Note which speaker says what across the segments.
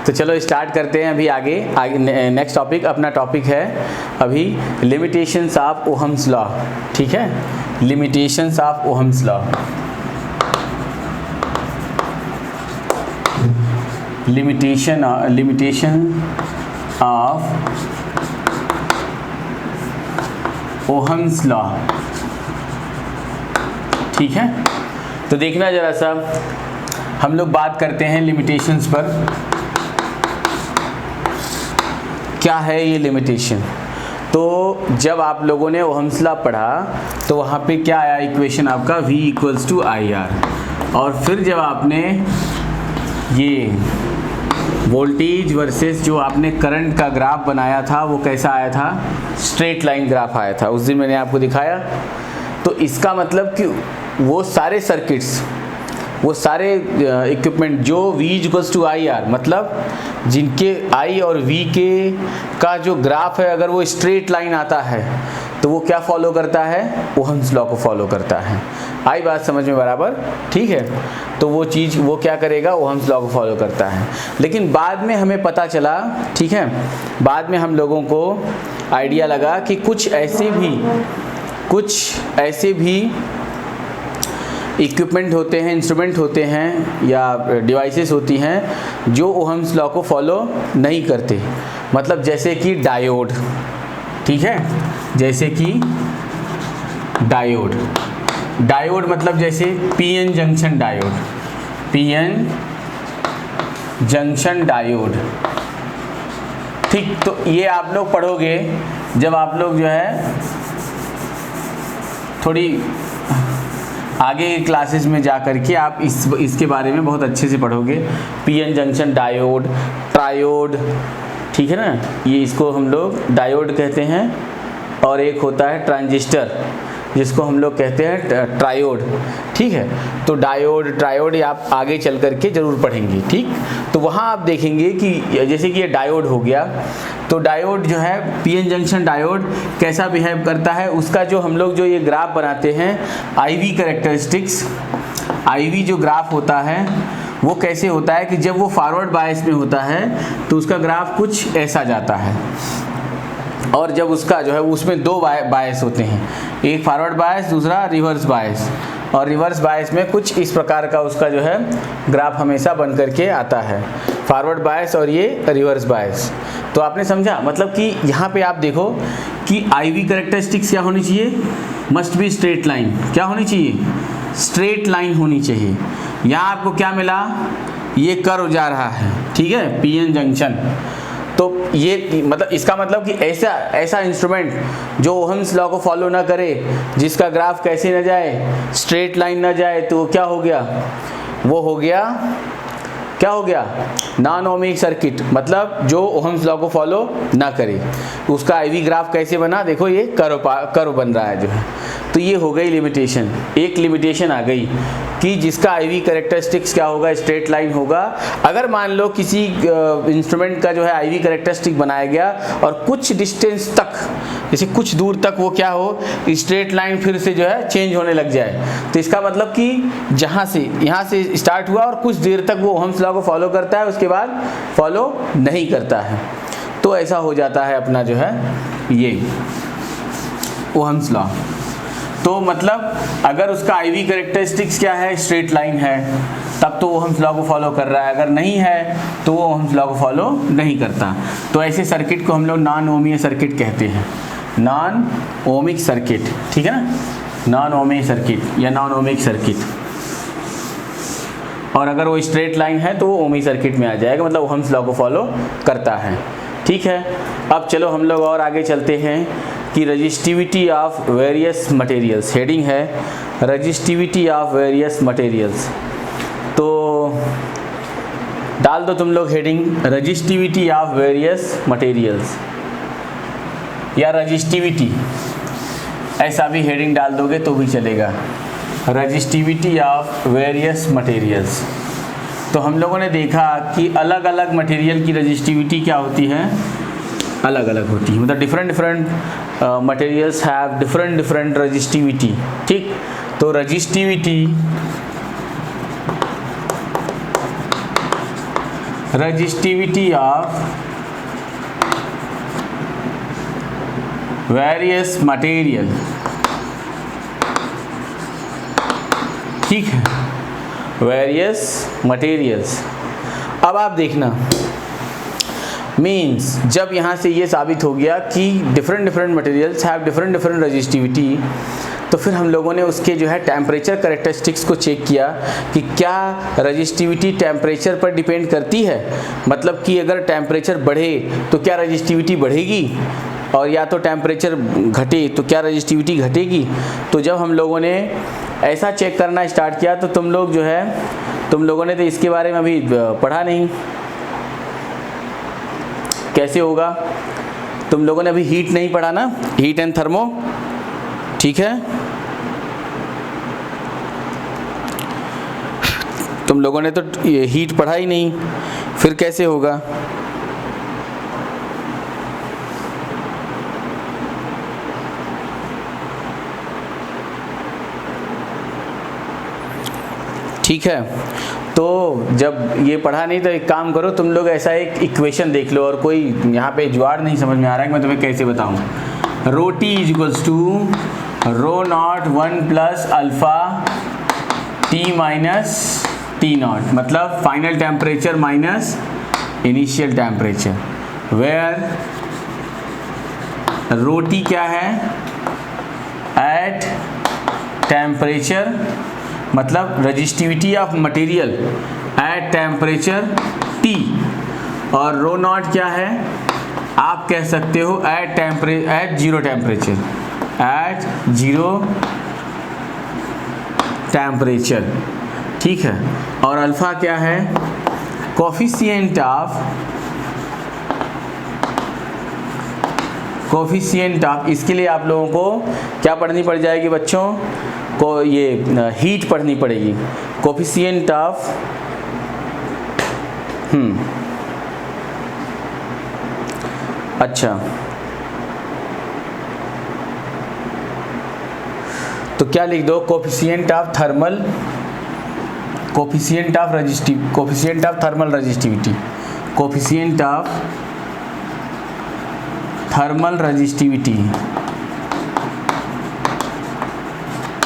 Speaker 1: तो चलो स्टार्ट करते हैं अभी आगे नेक्स्ट टॉपिक। अपना टॉपिक है अभी लिमिटेशंस ऑफ ओहम्स लॉ। ठीक है, limitations of Ohm's law. Limitation of Ohm's law. ठीक है, तो देखना जरा सा, हम लोग बात करते हैं लिमिटेशंस पर। क्या है ये लिमिटेशन? तो जब आप लोगों ने ओहम्स लॉ पढ़ा तो वहाँ पे क्या आया इक्वेशन आपका, V इक्वल्स टू IR। और फिर जब आपने ये वोल्टेज वर्सेस जो आपने करंट का ग्राफ बनाया था वो कैसा आया था, स्ट्रेट लाइन ग्राफ आया था। उस दिन मैंने आपको दिखाया। तो इसका मतलब कि वो सारे सर्किट्स, वो सारे इक्विपमेंट जो V इक्वल्स टू IR, मतलब जिनके I और V के का जो ग्राफ है अगर वो स्ट्रेट लाइन आता है तो वो क्या फॉलो करता है, ओहम्स लॉ को फॉलो करता है। आई बात समझ में बराबर? ठीक है, तो वो चीज़ वो क्या करेगा, ओहम्स लॉ को फॉलो करता है। लेकिन बाद में हमें पता चला, ठीक है, बाद में हम लोगों को आइडिया लगा कि कुछ ऐसे भी इक्विपमेंट होते हैं, इंस्ट्रूमेंट होते हैं या डिवाइसेस होती हैं जो ओहम्स लॉ को फॉलो नहीं करते। मतलब जैसे कि डायोड। ठीक है, जैसे कि डायोड मतलब जैसे PN junction diode, PN junction diode. ठीक, तो ये आप लोग पढ़ोगे जब आप लोग जो है थोड़ी आगे क्लासेस में जा कर के आप इसके बारे में बहुत अच्छे से पढ़ोगे। PN जंक्शन डायोड, ट्रायोड, ठीक है ना, ये इसको हम लोग डायोड कहते हैं। और एक होता है ट्रांजिस्टर जिसको हम लोग कहते हैं ट्रायोड। ठीक है, तो डायोड ट्रायोड ये आप आगे चल कर के ज़रूर पढ़ेंगे। ठीक, तो वहाँ आप देखेंगे कि जैसे कि ये डायोड हो गया, तो डायोड जो है PN जंक्शन डायोड कैसा बिहेव करता है, उसका जो हम लोग जो ये ग्राफ बनाते हैं IV कैरेक्टरिस्टिक्स, IV जो ग्राफ होता है वो कैसे होता है कि जब वो फॉरवर्ड बायस में होता है तो उसका ग्राफ कुछ ऐसा जाता है। और जब उसका जो है उसमें दो बायस होते हैं, एक फॉरवर्ड बायस, दूसरा रिवर्स बायस। और रिवर्स बायस में कुछ इस प्रकार का उसका जो है ग्राफ हमेशा बन करके आता है, फॉरवर्ड बायस और ये रिवर्स बायस। तो आपने समझा, मतलब कि यहाँ पे आप देखो कि IV कैरेक्टरिस्टिक्स क्या होनी चाहिए, मस्ट बी स्ट्रेट लाइन। क्या होनी चाहिए, स्ट्रेट लाइन होनी चाहिए। यहाँ आपको क्या मिला, ये कर्व जा रहा है, ठीक है, PN जंक्शन। तो ये मतलब इसका मतलब कि ऐसा इंस्ट्रूमेंट जो ओहम्स लॉ को फॉलो ना करे, जिसका ग्राफ कैसे न जाए, स्ट्रेट लाइन ना जाए, तो क्या हो गया, वो हो गया, क्या हो गया, नॉन ओमिक सर्किट। मतलब जो ओहम्स लॉ को फॉलो ना करे। उसका IV ग्राफ कैसे बना, देखो ये कर्व बन रहा है जो है। तो ये हो गई लिमिटेशन, एक लिमिटेशन आ गई कि जिसका IV कैरेक्टरिस्टिक्स क्या होगा, स्ट्रेट लाइन होगा। अगर मान लो किसी इंस्ट्रूमेंट का जो है IV कैरेक्टरिस्टिक बनाया गया और कुछ डिस्टेंस तक, जैसे कुछ दूर तक वो क्या हो, स्ट्रेट लाइन फिर से जो है चेंज होने लग जाए, तो इसका मतलब कि यहाँ से स्टार्ट हुआ और कुछ देर तक वो ओहम्स लॉ को फॉलो करता है, उसके बाद फॉलो नहीं करता है। तो ऐसा हो जाता है अपना जो है ये ओहम्स लॉ। तो मतलब अगर उसका IV कैरेक्टरिस्टिक्स क्या है, स्ट्रेट लाइन है, तब तो ओहम्स लॉ को फॉलो कर रहा है। अगर नहीं है तो वो ओहम्स लॉ को फॉलो नहीं करता। तो ऐसे सर्किट को हम लोग नॉन ओमिक सर्किट कहते हैं, नॉन ओमिक सर्किट। ठीक है ना, नॉन ओमिक सर्किट या नॉन ओमिक सर्किट। और अगर वो स्ट्रेट लाइन है तो वो ओमिक सर्किट में आ जाएगा, मतलब ओहम्स लॉ को फॉलो करता है। ठीक है, अब चलो हम लोग और आगे चलते हैं कि resistivity of various materials. Heading है रजिस्टिविटी ऑफ वेरियस मटेरियल्स। तो डाल दो तुम लोग heading resistivity of various materials या रजिस्टिविटी, ऐसा भी हेडिंग डाल दोगे तो भी चलेगा, रजिस्टिविटी ऑफ वेरियस मटेरियल्स। तो हम लोगों ने देखा कि अलग अलग मटेरियल की रजिस्टिविटी क्या होती है, अलग अलग होती है, मतलब different materials have different resistivity. ठीक, तो रजिस्टिविटी ऑफ वेरियस मटेरियल, ठीक है, वेरियस मटेरियल्स। अब आप देखना, मीन्स जब यहाँ से ये साबित हो गया कि different materials have different resistivity, तो फिर हम लोगों ने उसके जो है टेम्परेचर कैरेक्टरिस्टिक्स को चेक किया कि क्या रजिस्टिविटी टेम्परेचर पर डिपेंड करती है, मतलब कि अगर टेम्परेचर बढ़े तो क्या रजिस्टिविटी बढ़ेगी, और या तो टेम्परेचर घटे तो क्या रजिस्टिविटी घटेगी। तो जब हम लोगों ने ऐसा चेक करना स्टार्ट किया तो तुम लोगों ने तो इसके बारे में अभी पढ़ा नहीं, कैसे होगा। तुम लोगों ने अभी हीट नहीं पढ़ा ना, हीट एंड थर्मो, ठीक है, तुम लोगों ने तो ये हीट पढ़ा ही नहीं, फिर कैसे होगा। ठीक है, तो जब ये पढ़ा नहीं तो एक काम करो, तुम लोग ऐसा एक इक्वेशन देख लो, और कोई यहाँ पे जुगाड़ नहीं समझ में आ रहा है कि मैं तुम्हें कैसे बताऊँ। Rho T is equals to rho naught 1 plus alpha T minus T naught, मतलब final temperature minus initial temperature, where rho T क्या है, एट टेम्परेचर, मतलब resistivity of material at temperature T, और रो नॉट क्या है, आप कह सकते हो at zero temperature, at zero temperature, ठीक है। और अल्फा क्या है, कोफिशिएंट ऑफ, इसके लिए आप लोगों को क्या पढ़नी पड़ जाएगी बच्चों को, ये हीट पढ़नी पड़ेगी, कोफिशिएंट ऑफ अच्छा, तो क्या लिख दो, coefficient of thermal, coefficient of thermal resistivity, coefficient of thermal resistivity,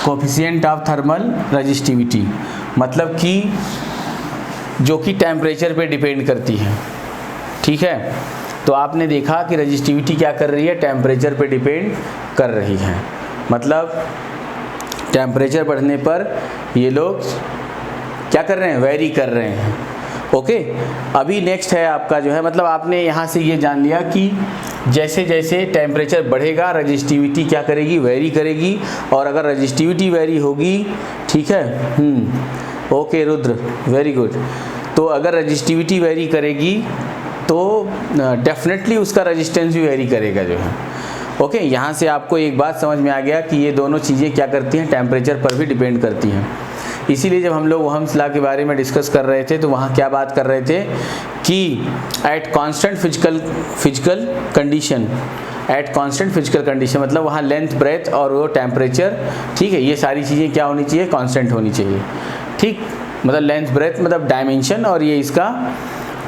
Speaker 1: coefficient of thermal resistivity, मतलब कि जो कि टेम्परेचर पे डिपेंड करती है, ठीक है। तो आपने देखा कि रजिस्टिविटी क्या कर रही है, टेम्परेचर पे डिपेंड कर रही है, मतलब टेम्परेचर बढ़ने पर ये लोग क्या कर रहे हैं, वेरी कर रहे हैं। ओके, अभी नेक्स्ट है आपका जो है, मतलब आपने यहाँ से ये जान लिया कि जैसे जैसे टेम्परेचर बढ़ेगा रजिस्टिविटी क्या करेगी, वेरी करेगी, और अगर रजिस्टिविटी वेरी होगी, ठीक है, ओके रुद्र, वेरी गुड। तो अगर रजिस्टिविटी वेरी करेगी तो डेफिनेटली उसका रेजिस्टेंस भी वेरी करेगा जो है। ओके, यहाँ से आपको एक बात समझ में आ गया कि ये दोनों चीज़ें क्या करती हैं, टेम्परेचर पर भी डिपेंड करती हैं। इसीलिए जब हम लोग ओहम्स लॉ के बारे में डिस्कस कर रहे थे तो वहाँ क्या बात कर रहे थे कि at constant physical condition, at constant physical condition मतलब वहाँ लेंथ, ब्रेथ और वो टेम्परेचर, ठीक है, ये सारी चीज़ें क्या होनी चाहिए, कांस्टेंट होनी चाहिए, ठीक, मतलब लेंथ, ब्रेथ मतलब डायमेंशन, और ये इसका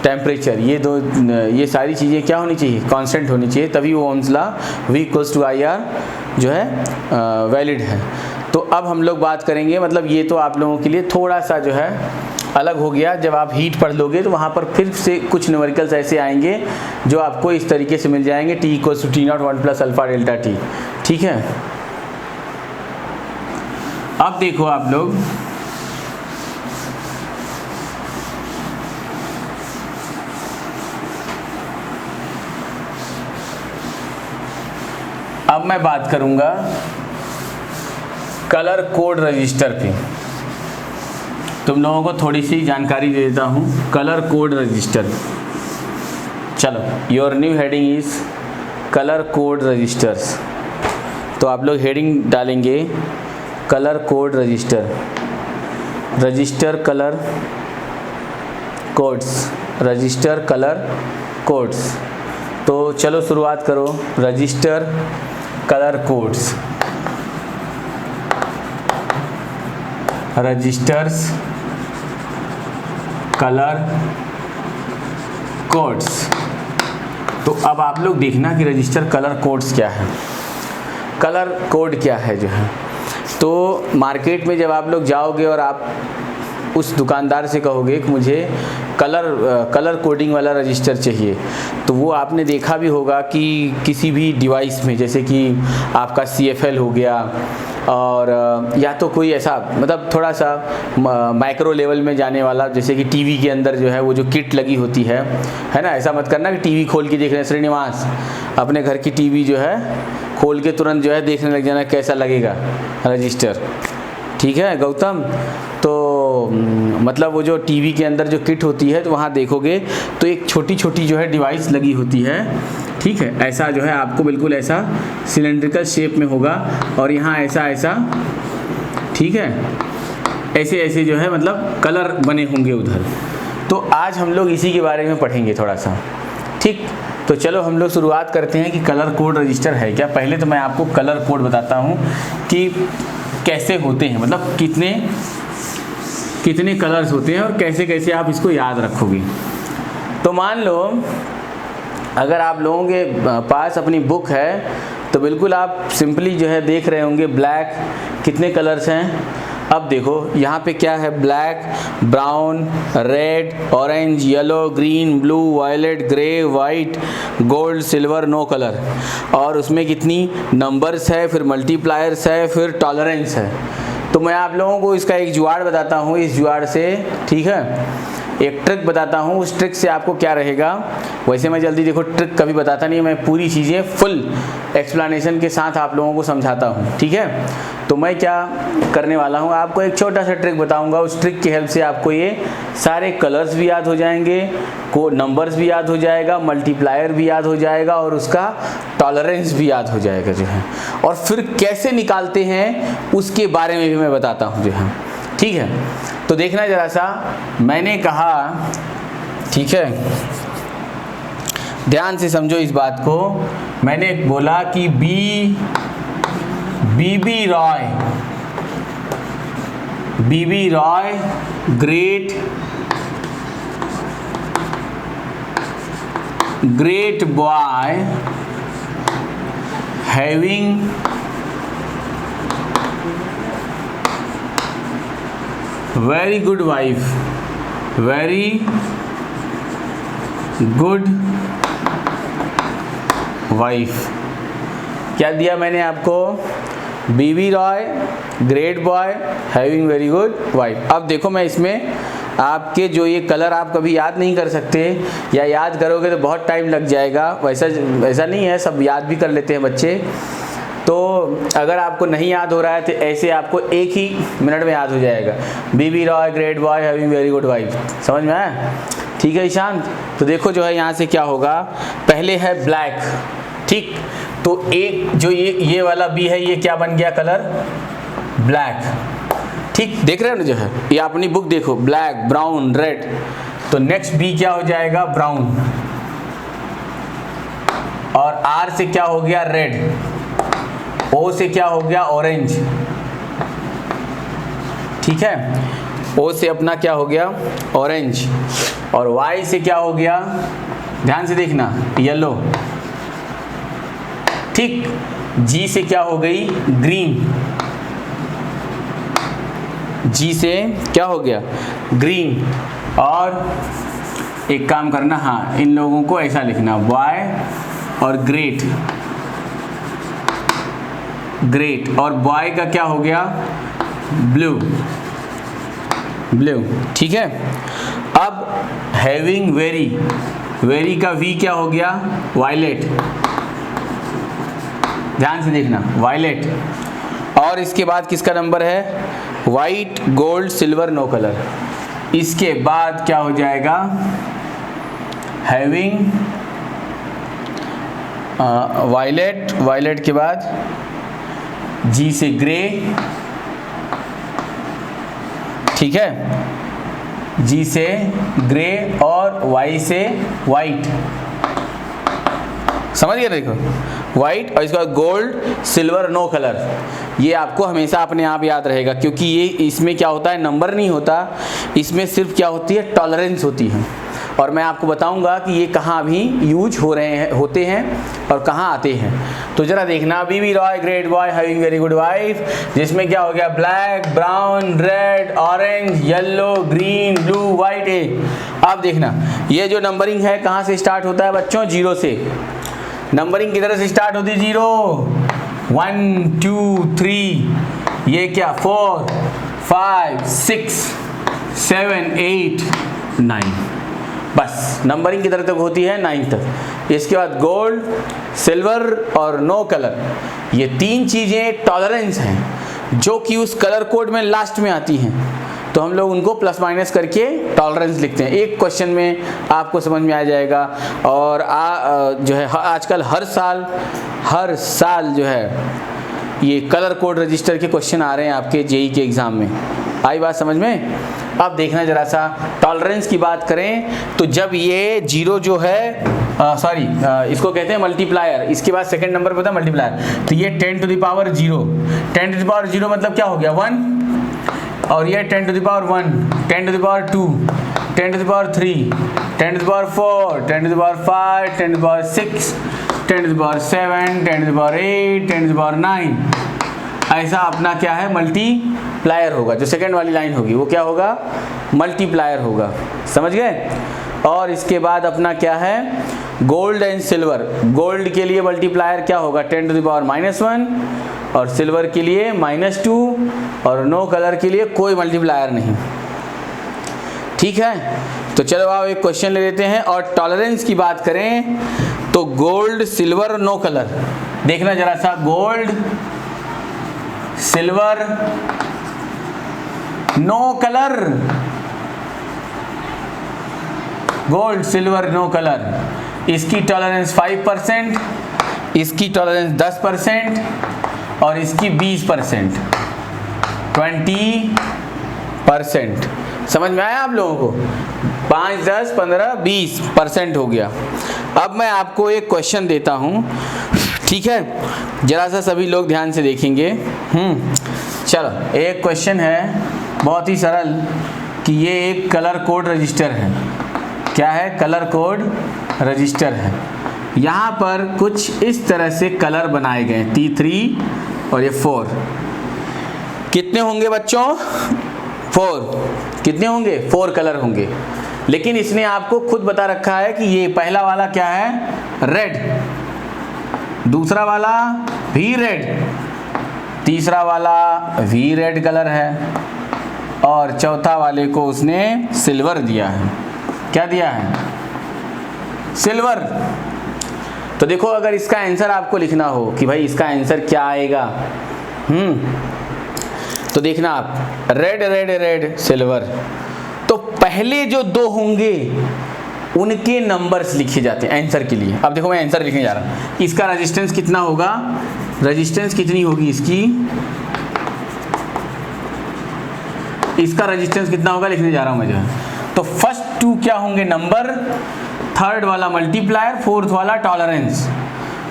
Speaker 1: टेम्परेचर, ये सारी चीज़ें क्या होनी चाहिए, कांस्टेंट होनी चाहिए, तभी वो ओहम्स लॉ V=IR जो है वैलिड है। तो अब हम लोग बात करेंगे, मतलब ये तो आप लोगों के लिए थोड़ा सा जो है अलग हो गया। जब आप हीट पढ़ लोगे तो वहाँ पर फिर से कुछ न्यूमेरिकल्स ऐसे आएंगे जो आपको इस तरीके से मिल जाएंगे, T=T0 1 + अल्फा डेल्टा T, ठीक है। अब देखो आप लोग, अब मैं बात करूंगा कलर कोड रजिस्टर पे। तुम लोगों को थोड़ी सी जानकारी दे देता हूँ कलर कोड रजिस्टर। चलो, your new heading is colour code registers. तो आप लोग हेडिंग डालेंगे colour code register, register colour codes, register colour codes. तो चलो शुरुआत करो, register colour codes, registers colour codes. तो अब आप लोग देखना कि रजिस्टर कलर कोड्स क्या है, कलर कोड क्या है जो है। तो मार्केट में जब आप लोग जाओगे और आप उस दुकानदार से कहोगे कि मुझे कलर कोडिंग वाला रजिस्टर चाहिए, तो वो आपने देखा भी होगा कि किसी भी डिवाइस में, जैसे कि आपका CFL हो गया, और या तो कोई ऐसा मतलब थोड़ा सा माइक्रो लेवल में जाने वाला, जैसे कि टीवी के अंदर जो है वो जो किट लगी होती है ना। ऐसा मत करना कि टीवी खोल के देख रहे हैं श्रीनिवास, अपने घर की टीवी जो है खोल के तुरंत जो है देखने लग जाना कैसा लगेगा रजिस्टर, ठीक है गौतम। तो मतलब वो जो टीवी के अंदर जो किट होती है तो वहाँ देखोगे तो एक छोटी छोटी जो है डिवाइस लगी होती है, ठीक है। ऐसा जो है आपको बिल्कुल ऐसा सिलेंड्रिकल शेप में होगा, और यहाँ ऐसा ऐसा, ठीक है, ऐसे ऐसे जो है मतलब कलर बने होंगे उधर। तो आज हम लोग इसी के बारे में पढ़ेंगे थोड़ा सा, ठीक। तो चलो हम लोग शुरुआत करते हैं कि कलर कोड रजिस्टर है क्या। पहले तो मैं आपको कलर कोड बताता हूँ कि कैसे होते हैं, मतलब कितने कलर्स होते हैं और कैसे कैसे आप इसको याद रखोगे। तो मान लो अगर आप लोगों के पास अपनी बुक है तो बिल्कुल आप सिंपली जो है देख रहे होंगे ब्लैक, कितने कलर्स हैं। अब देखो यहाँ पे क्या है, black, brown, red, orange, yellow, green, blue, violet, grey, white, gold, silver, no colour. और उसमें कितनी नंबर्स है, फिर मल्टीप्लायर्स है, फिर टॉलरेंस है। तो मैं आप लोगों को इसका एक जुगाड़ बताता हूँ, इस जुगाड़ से, ठीक है, एक ट्रिक बताता हूँ। उस ट्रिक से आपको क्या रहेगा, वैसे मैं जल्दी देखो ट्रिक कभी बताता नहीं, मैं पूरी चीज़ें फुल एक्सप्लेनेशन के साथ आप लोगों को समझाता हूँ, ठीक है। तो मैं क्या करने वाला हूँ, आपको एक छोटा सा ट्रिक बताऊँगा। उस ट्रिक की हेल्प से आपको ये सारे कलर्स भी याद हो जाएंगे, को नंबर्स भी याद हो जाएगा, मल्टीप्लायर भी याद हो जाएगा, और उसका टॉलरेंस भी याद हो जाएगा जो है। और फिर कैसे निकालते हैं उसके बारे में भी मैं बताता हूँ जो है, ठीक है। तो देखना जरा सा, मैंने कहा, ठीक है, ध्यान से समझो इस बात को। मैंने बोला कि B B Roy great boy having very good wife। क्या दिया मैंने आपको, B B Roy great boy having very good wife. अब देखो मैं इसमें आपके जो ये कलर आप कभी याद नहीं कर सकते, या याद करोगे तो बहुत टाइम लग जाएगा, वैसा नहीं है, सब याद भी कर लेते हैं बच्चे। तो अगर आपको नहीं याद हो रहा है तो ऐसे आपको एक ही मिनट में याद हो जाएगा, B B Roy great boy having very good wife. समझ में आया, ठीक है ईशांत। तो देखो जो है यहाँ से क्या होगा, पहले है ब्लैक, ठीक। तो एक जो ये वाला बी है, ये क्या बन गया, कलर ब्लैक, ठीक। देख रहे हो ना जो है, ये अपनी बुक देखो, ब्लैक, ब्राउन, रेड। तो नेक्स्ट बी क्या हो जाएगा, ब्राउन, और आर से क्या हो गया, रेड, ओ से क्या हो गया, ऑरेंज, ठीक है। ओ से अपना क्या हो गया, ऑरेंज, और वाई से क्या हो गया, ध्यान से देखना, येलो, ठीक। जी से क्या हो गई, ग्रीन, जी से क्या हो गया, ग्रीन। और एक काम करना, हाँ, इन लोगों को ऐसा लिखना, वाई और ग्रेट, और बॉय का क्या हो गया, ब्लू, ठीक है। अब हैविंग वेरी का वी क्या हो गया, वायलेट, ध्यान से देखना, वायलेट। और इसके बाद किसका नंबर है, white, gold, silver, no colour. इसके बाद क्या हो जाएगा, हैविंग वायलेट के बाद जी से ग्रे, ठीक है, जी से ग्रे, और वाई से वाइट, समझ गए, देखो वाइट, और इसके बाद गोल्ड, सिल्वर, नो कलर। ये आपको हमेशा अपने आप याद रहेगा, क्योंकि ये इसमें क्या होता है, नंबर नहीं होता, इसमें सिर्फ क्या होती है, टॉलरेंस होती है। और मैं आपको बताऊंगा कि ये कहाँ भी यूज होते हैं और कहाँ आते हैं। तो जरा देखना, B B Roy great boy having very good wife, जिसमें क्या हो गया, black, brown, red, orange, yellow, green, blue, white, ए। अब देखना ये जो नंबरिंग है कहाँ से स्टार्ट होता है बच्चों, 0 से। नंबरिंग किधर से स्टार्ट होती है, 0, 1 2 3, ये क्या 4 5 6 7 8 9, बस नंबरिंग किधर तक होती है, 9 तक। इसके बाद गोल्ड, सिल्वर और नो कलर, ये 3 चीज़ें टॉलरेंस हैं जो कि उस कलर कोड में लास्ट में आती हैं, तो हम लोग उनको प्लस माइनस करके टॉलरेंस लिखते हैं। एक क्वेश्चन में आपको समझ में आ जाएगा। और जो है आजकल हर साल जो है ये कलर कोड रजिस्टर के क्वेश्चन आ रहे हैं आपके जेई के एग्ज़ाम में। आई बात समझ में? अब देखना जरा सा, टॉलरेंस की बात करें तो जब ये 0 जो है इसको कहते हैं मल्टीप्लायर, इसके बाद सेकंड नंबर पे होता है मल्टीप्लायर। तो ये 10 to the power 0, 10 to the power 0 मतलब क्या हो गया 1, और ये 10 to the power 1, 10 to the power 2, 10 to the power 3, 10 to the power 4, 10 to the power 5, 10 to the power 6, 10 to the power 7, 10 to the power 8, 10 to the power 9। ऐसा अपना क्या है, मल्टीप्लायर होगा। जो सेकंड वाली लाइन होगी वो क्या होगा, मल्टीप्लायर होगा। समझ गए? और इसके बाद अपना क्या है, गोल्ड एंड सिल्वर। गोल्ड के लिए मल्टीप्लायर क्या होगा, 10 टू द पावर -1, और सिल्वर के लिए -2, और नो कलर के लिए कोई मल्टीप्लायर नहीं। ठीक है, तो चलो आप एक क्वेश्चन ले लेते हैं। और टॉलरेंस की बात करें तो गोल्ड, सिल्वर, नो कलर। देखना जरा सा, gold, silver, no colour, gold, silver, no colour, इसकी टॉलरेंस 5%, इसकी टॉलरेंस 10% और इसकी 20%, 20%। समझ में आया आप लोगों को? 5, 10, 15, 20% हो गया। अब मैं आपको एक क्वेश्चन देता हूं, ठीक है? जरा सा सभी लोग ध्यान से देखेंगे। चलो, एक क्वेश्चन है बहुत ही सरल कि ये एक कलर कोड रजिस्टर है। क्या है? कलर कोड रजिस्टर है। यहाँ पर कुछ इस तरह से कलर बनाए गए, T3 और ये 4। कितने होंगे बच्चों? 4। कितने होंगे? 4 कलर होंगे। लेकिन इसने आपको खुद बता रखा है कि ये पहला वाला क्या है, रेड, दूसरा वाला भी रेड, तीसरा वाला भी रेड कलर है, और चौथा वाले को उसने सिल्वर दिया है। क्या दिया है? सिल्वर। तो देखो, अगर इसका आंसर आपको लिखना हो कि भाई इसका आंसर क्या आएगा, तो देखना आप, रेड रेड रेड सिल्वर, तो पहले जो 2 होंगे उनके नंबर्स लिखे जाते हैं आंसर के लिए। अब देखो मैं आंसर लिखने जा रहा हूं, इसका रेजिस्टेंस कितना होगा, रेजिस्टेंस कितनी होगी इसका रेजिस्टेंस कितना होगा लिखने जा रहा हूं मैं जो है। तो फर्स्ट 2 क्या होंगे, नंबर, थर्ड वाला मल्टीप्लायर, फोर्थ वाला टॉलरेंस।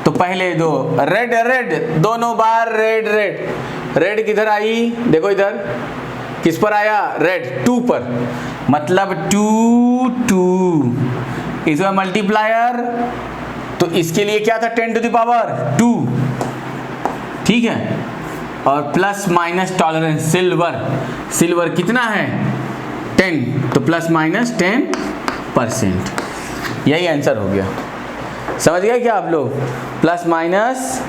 Speaker 1: तो पहले 2 रेड रेड, दोनों बार रेड रेड, रेड किधर आई, देखो इधर किस पर आया, रेड 2 पर, मतलब 2 2, इसमें मल्टीप्लायर, तो इसके लिए क्या था, 10 टू द पावर 2, ठीक है, और plus minus tolerance silver, silver कितना है 10, तो प्लस माइनस 10%, यही आंसर हो गया। समझ गए क्या आप लोग, प्लस माइनस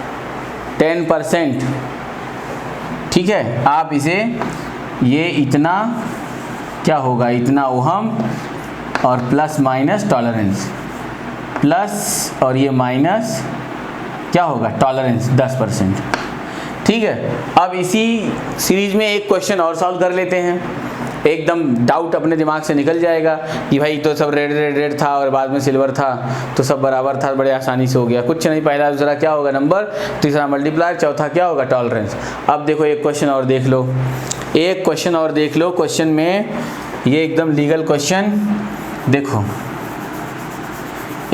Speaker 1: 10%, ठीक है। आप इसे, ये इतना क्या होगा, इतना ओहम, और प्लस माइनस टॉलरेंस, प्लस और ये माइनस क्या होगा, टॉलरेंस 10%, ठीक है। अब इसी सीरीज में एक क्वेश्चन और सॉल्व कर लेते हैं, एकदम डाउट अपने दिमाग से निकल जाएगा कि भाई तो सब रेड रेड रेड था और बाद में सिल्वर था तो सब बराबर था, बड़े आसानी से हो गया। कुछ नहीं, पहला दूसरा क्या होगा, नंबर, तीसरा मल्टीप्लायर, चौथा क्या होगा, टॉलरेंस। अब देखो एक क्वेश्चन और देख लो, एक क्वेश्चन और देख लो। क्वेश्चन में ये एकदम लीगल क्वेश्चन देखो,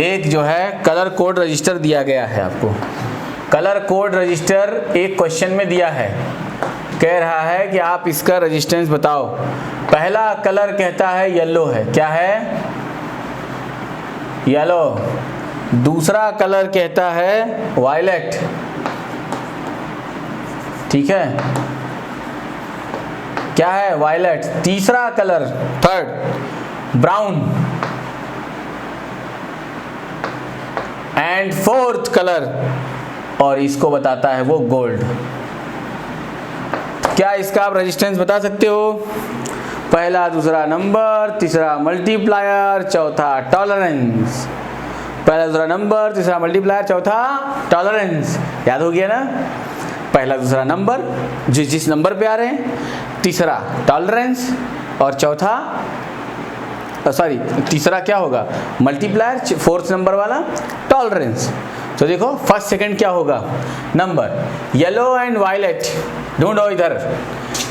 Speaker 1: एक जो है कलर कोड रजिस्टर दिया गया है आपको, कलर कोड रजिस्टर एक क्वेश्चन में दिया है, कह रहा है कि आप इसका रेजिस्टेंस बताओ। पहला कलर कहता है येलो है, क्या है, येलो, दूसरा कलर कहता है वायलेट, ठीक है, क्या है वायलेट। तीसरा colour, third, brown, and fourth colour, और इसको बताता है वो गोल्ड। क्या इसका आप रेजिस्टेंस बता सकते हो? पहला दूसरा नंबर, तीसरा मल्टीप्लायर, चौथा टॉलरेंस। पहला दूसरा नंबर, तीसरा मल्टीप्लायर, चौथा टॉलरेंस। याद हो गया ना? पहला दूसरा नंबर जिस नंबर पे आ रहे हैं, तीसरा टॉलरेंस, और चौथा तीसरा क्या होगा मल्टीप्लायर, फोर्थ नंबर वाला टॉलरेंस। तो देखो फर्स्ट सेकंड क्या होगा नंबर, येलो एंड वायलेट ढूंढो इधर।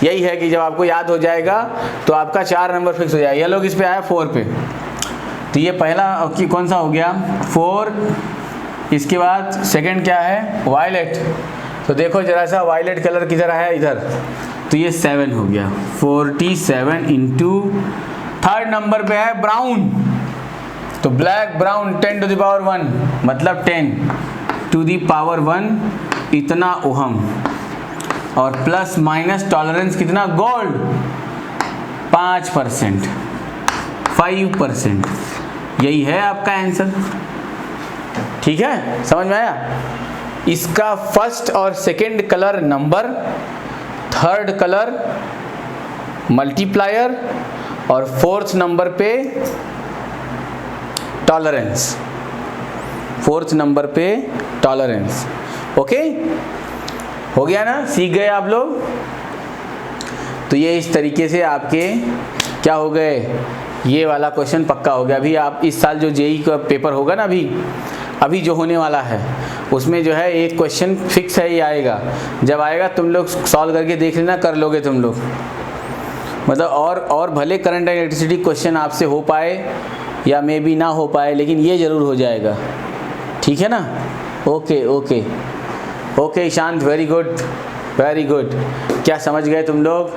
Speaker 1: यही है कि जब आपको याद हो जाएगा तो आपका 4 नंबर फिक्स हो जाएगा। येलो किस पे आया 4 पे, तो ये पहला कि कौन सा हो गया 4। इसके बाद सेकंड क्या है वायलेट, तो देखो जरा सा वायलेट कलर किधर आया इधर, तो ये 7 हो गया 47 इंटू। थर्ड नंबर पे है ब्राउन, तो black brown 10 to the power 1 मतलब 10 टू द पावर 1 इतना ओहम, और प्लस माइनस टॉलरेंस कितना गोल्ड 5%, 5%। यही है आपका आंसर, ठीक है, समझ में आया? इसका फर्स्ट और second colour number, third colour multiplier, और फोर्थ नंबर पे टॉलरेंस, फोर्थ नंबर पे टॉलरेंस। ओके, हो गया ना? सीख गए आप लोग? तो ये इस तरीके से आपके क्या हो गए, ये वाला क्वेश्चन पक्का हो गया। अभी आप इस साल जो जेई का पेपर होगा ना, अभी जो होने वाला है उसमें जो है एक क्वेश्चन फिक्स है, ये आएगा। जब आएगा तुम लोग सॉल्व करके देख लेना, कर लोगे तुम लोग। मतलब और भले करंट एंड इलेक्ट्रिसिटी क्वेश्चन आपसे हो पाए या मे बी ना हो पाए, लेकिन ये ज़रूर हो जाएगा, ठीक है ना? Okay okay okay Ishant, very good very good. क्या समझ गए तुम लोग?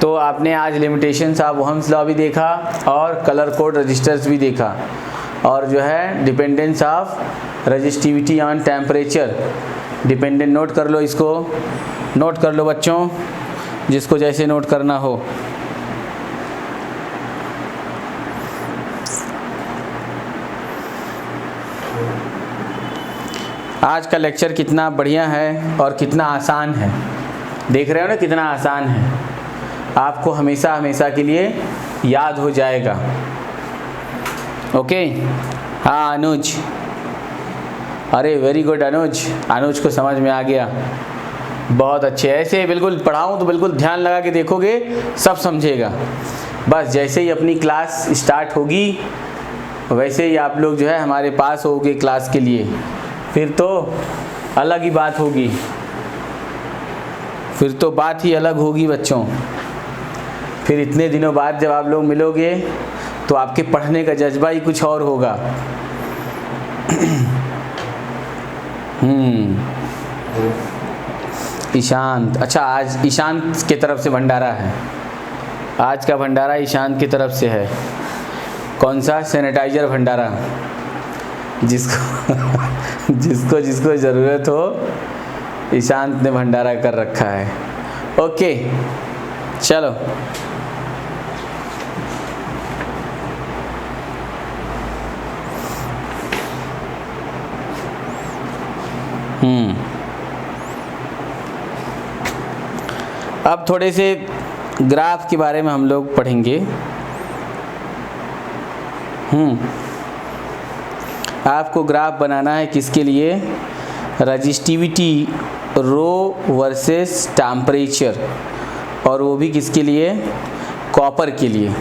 Speaker 1: तो आपने आज लिमिटेशंस ऑफ ओहम्स लॉ भी देखा, और कलर कोड रजिस्टर्स भी देखा, और जो है dependence of resistivity on temperature. Dependent note कर लो, इसको नोट कर लो बच्चों, जिसको जैसे नोट करना हो। आज का लेक्चर कितना बढ़िया है और कितना आसान है, देख रहे हो ना कितना आसान है। आपको हमेशा हमेशा के लिए याद हो जाएगा। ओके, हाँ अनुज, अरे वेरी गुड अनुज, अनुज को समझ में आ गया, बहुत अच्छे। ऐसे बिल्कुल पढ़ाऊँ तो बिल्कुल ध्यान लगा के देखोगे, सब समझेगा। बस जैसे ही अपनी क्लास स्टार्ट होगी वैसे ही आप लोग जो है हमारे पास होगे क्लास के लिए, फिर तो अलग ही बात होगी, फिर तो बात ही अलग होगी बच्चों। फिर इतने दिनों बाद जब आप लोग मिलोगे तो आपके पढ़ने का जज्बा ही कुछ और होगा। ईशांत, अच्छा आज ईशांत की तरफ से भंडारा है, आज का भंडारा ईशांत की तरफ से है। कौन सा? सैनिटाइजर भंडारा। जिसको जिसको ज़रूरत हो ईशांत ने भंडारा कर रखा है। ओके चलो, अब थोड़े से ग्राफ के बारे में हम लोग पढ़ेंगे। आपको ग्राफ बनाना है किसके लिए? रजिस्टिविटी रो वर्सेस टेम्परेचर, और वो भी किसके लिए? कॉपर के लिए।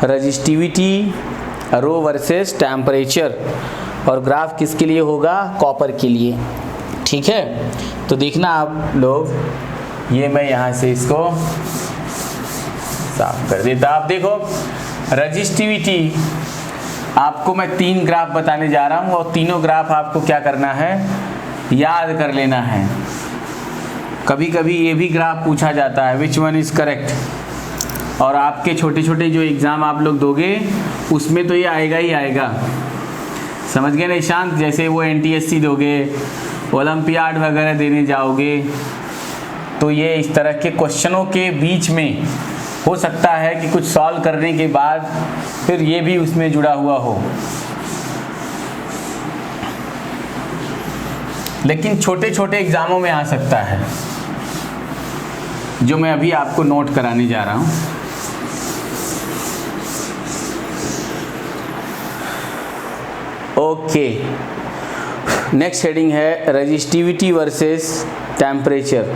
Speaker 1: रजिस्टिविटी रो वर्सेस टेम्परेचर, और ग्राफ किसके लिए होगा? कॉपर के लिए, ठीक है? तो देखना आप लोग, ये मैं यहाँ से इसको साफ कर देता। आप देखो रजिस्टिविटी, आपको मैं 3 ग्राफ बताने जा रहा हूँ, और तीनों ग्राफ आपको क्या करना है? याद कर लेना है। कभी कभी ये भी ग्राफ पूछा जाता है, विच वन इज करेक्ट। और आपके छोटे छोटे जो एग्ज़ाम आप लोग दोगे उसमें तो ये आएगा ही आएगा। समझ गए ना ईशांत? जैसे वो NTSC दोगे, ओलंपियाड वगैरह देने जाओगे, तो ये इस तरह के क्वेश्चनों के बीच में हो सकता है कि कुछ सॉल्व करने के बाद फिर ये भी उसमें जुड़ा हुआ हो, लेकिन छोटे छोटे एग्जामों में आ सकता है, जो मैं अभी आपको नोट कराने जा रहा हूँ। ओके, नेक्स्ट हेडिंग है रेजिस्टिविटी वर्सेस टेम्परेचर।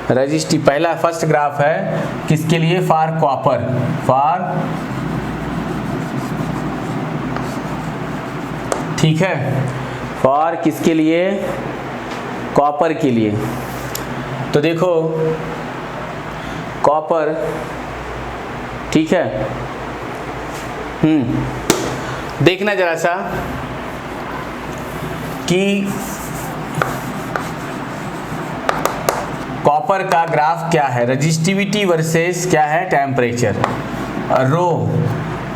Speaker 1: पहला फर्स्ट ग्राफ है किसके लिए? फॉर कॉपर, ठीक है, फॉर किसके लिए? कॉपर के लिए। तो देखो कॉपर, ठीक है, देखना जरा सा कि कॉपर का ग्राफ क्या है, रेजिस्टिविटी वर्सेस क्या है? टेम्परेचर, रो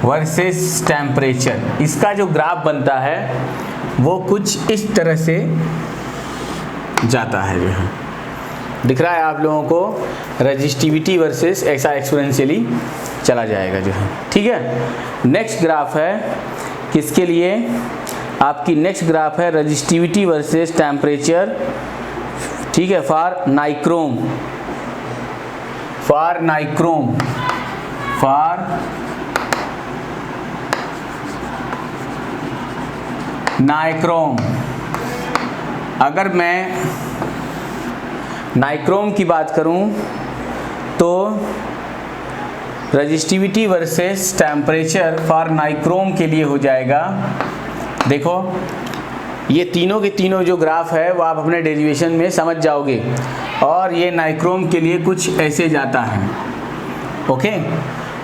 Speaker 1: वर्सेस टेम्परेचर। इसका जो ग्राफ बनता है वो कुछ इस तरह से जाता है, जो है दिख रहा है आप लोगों को, रेजिस्टिविटी वर्सेस, ऐसा एक्सपोनेंशियली चला जाएगा जो है, ठीक है। नेक्स्ट ग्राफ है किसके लिए? आपकी नेक्स्ट ग्राफ है रेजिस्टिविटी वर्सेस टेम्परेचर, ठीक है, फॉर नाइक्रोम, नाइक्रोम। अगर मैं नाइक्रोम की बात करूं तो resistivity versus temperature for nichrome के लिए हो जाएगा, देखो ये तीनों के तीनों जो ग्राफ है वो आप अपने डेरिवेशन में समझ जाओगे, और ये नाइक्रोम के लिए कुछ ऐसे जाता है, ओके।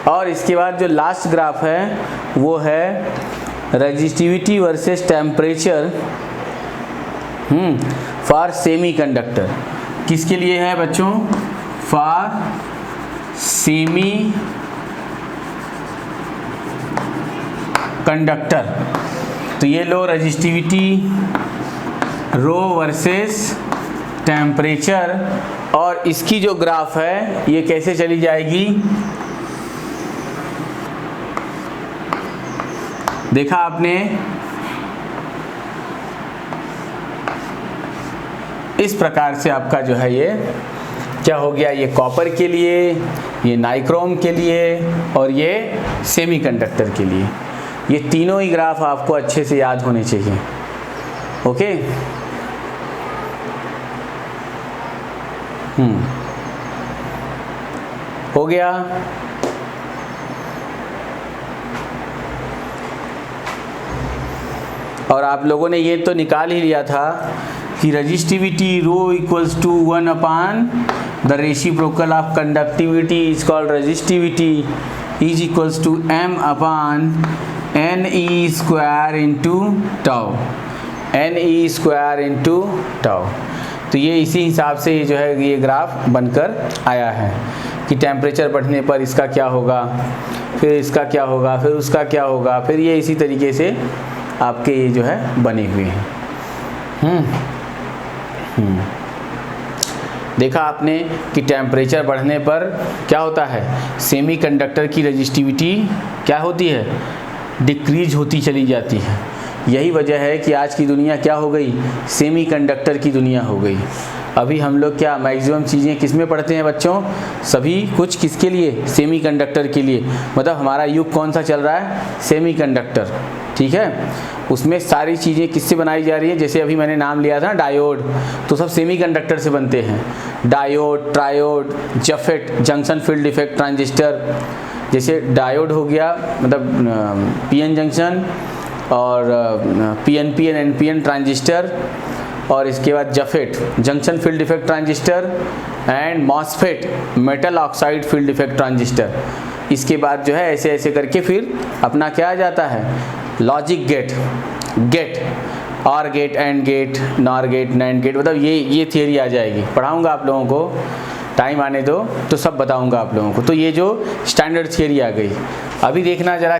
Speaker 1: और इसके बाद जो लास्ट ग्राफ है वो है resistivity versus temperature for semi conductor. किसके लिए है बच्चों? For semi conductor. तो ये लो रेजिस्टिविटी रो वर्सेस टेम्परेचर, और इसकी जो ग्राफ है ये कैसे चली जाएगी? देखा आपने, इस प्रकार से आपका जो है ये क्या हो गया, ये कॉपर के लिए, ये नाइक्रोम के लिए, और ये सेमीकंडक्टर के लिए। ये तीनों ही ग्राफ आपको अच्छे से याद होने चाहिए, ओके। हो गया। और आप लोगों ने ये तो निकाल ही लिया था कि resistivity rho equals to 1 upon the reciprocal of conductivity is called resistivity is equals to m upon NE square into tau, NE square into tau. तो ये इसी हिसाब से जो है ये ग्राफ बनकर आया है कि टेम्परेचर बढ़ने पर इसका क्या होगा, फिर इसका क्या होगा, फिर उसका क्या होगा, फिर ये इसी तरीके से आपके ये जो है बने हुए हैं। देखा आपने कि टेम्परेचर बढ़ने पर क्या होता है, सेमीकंडक्टर की रेजिस्टिविटी क्या होती है, डिक्रीज होती चली जाती है। यही वजह है कि आज की दुनिया क्या हो गई, सेमीकंडक्टर की दुनिया हो गई। अभी हम लोग क्या मैक्सिमम चीज़ें किस में पढ़ते हैं बच्चों, सभी कुछ किसके लिए, सेमीकंडक्टर के लिए। मतलब हमारा युग कौन सा चल रहा है, सेमीकंडक्टर, ठीक है। उसमें सारी चीज़ें किससे बनाई जा रही है, जैसे अभी मैंने नाम लिया था डायोड, तो सब सेमीकंडक्टर से बनते हैं। Diode, triode, JFET, junction field effect transistor. जैसे डायोड हो गया मतलब पीएन जंक्शन, और पीएनपी एंड एनपीएन ट्रांजिस्टर, और इसके बाद JFET junction field effect transistor, and MOSFET metal oxide field effect transistor. इसके बाद जो है ऐसे ऐसे करके फिर अपना क्या आ जाता है, logic gate, OR gate, AND gate, NOR gate, NAND gate. मतलब ये थियरी आ जाएगी, पढ़ाऊंगा आप लोगों को, टाइम आने दो तो सब बताऊंगा आप लोगों को। तो ये जो स्टैंडर्ड थियरी आ गई, अभी देखना जरा